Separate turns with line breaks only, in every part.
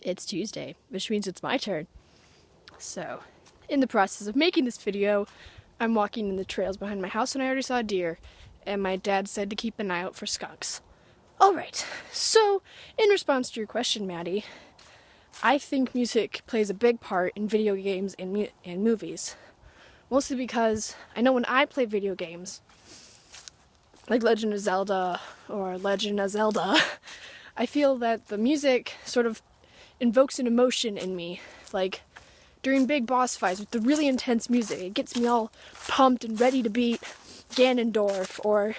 It's Tuesday, which means it's my turn. So, in the process of making this video, I'm walking in the trails behind my house and I already saw a deer, and my dad said to keep an eye out for skunks. Alright, so in response to your question, Maddie, I think music plays a big part in video games and movies. Mostly because I know when I play video games, like Legend of Zelda or Legend of Zelda, I feel that the music sort of invokes an emotion in me. Like during big boss fights with the really intense music, it gets me all pumped and ready to beat Ganondorf or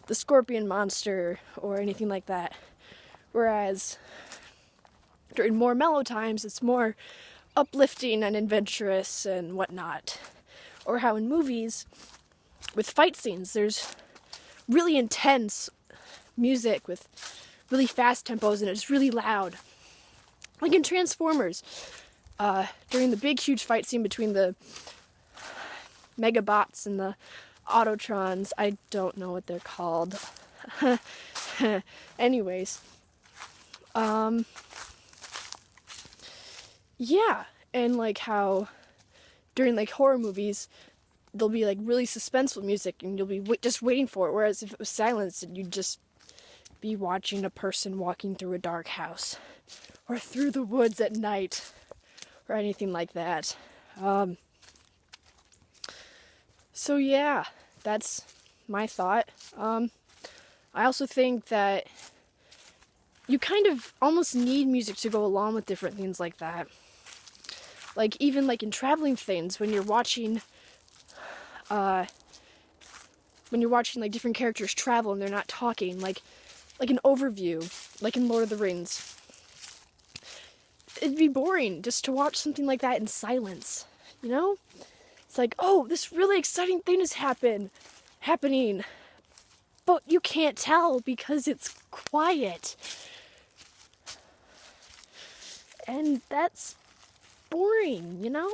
the Scorpion Monster or anything like that. Whereas during more mellow times, it's more uplifting and adventurous and whatnot. Or how in movies, with fight scenes, there's really intense music with really fast tempos and it's really loud. Like in Transformers, during the big huge fight scene between the Megabots and the Autotrons, I don't know what they're called. Anyways, yeah, and like how during like horror movies, there'll be like really suspenseful music and you'll be just waiting for it, whereas if it was silence, you'd just be watching a person walking through a dark house or through the woods at night or anything like that. So yeah, that's my thought. I also think that you kind of almost need music to go along with different things like that. Like even like in traveling things, when you're watching like different characters travel and they're not talking, like an overview, like in Lord of the Rings. It'd be boring just to watch something like that in silence, you know? It's like, oh, this really exciting thing is happening, but you can't tell because it's quiet. And that's boring, you know?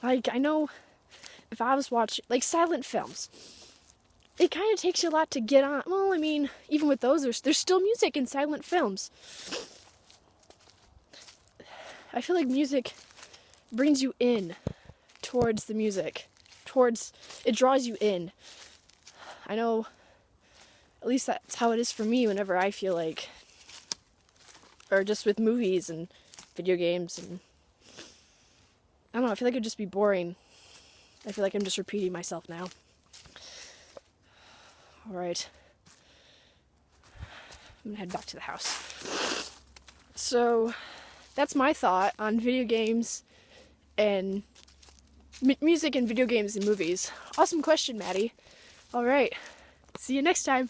Like, I know if I was watching, like, silent films, it kind of takes you a lot to get on. Well, I mean, even with those, there's still music in silent films. I feel like music brings you in towards the music. It draws you in. I know, at least that's how it is for me whenever I feel like, or just with movies and video games, and I don't know, I feel like it'd just be boring. I feel like I'm just repeating myself now. Alright. I'm gonna head back to the house. So, that's my thought on video games and music and video games and movies. Awesome question, Maddie. Alright. See you next time.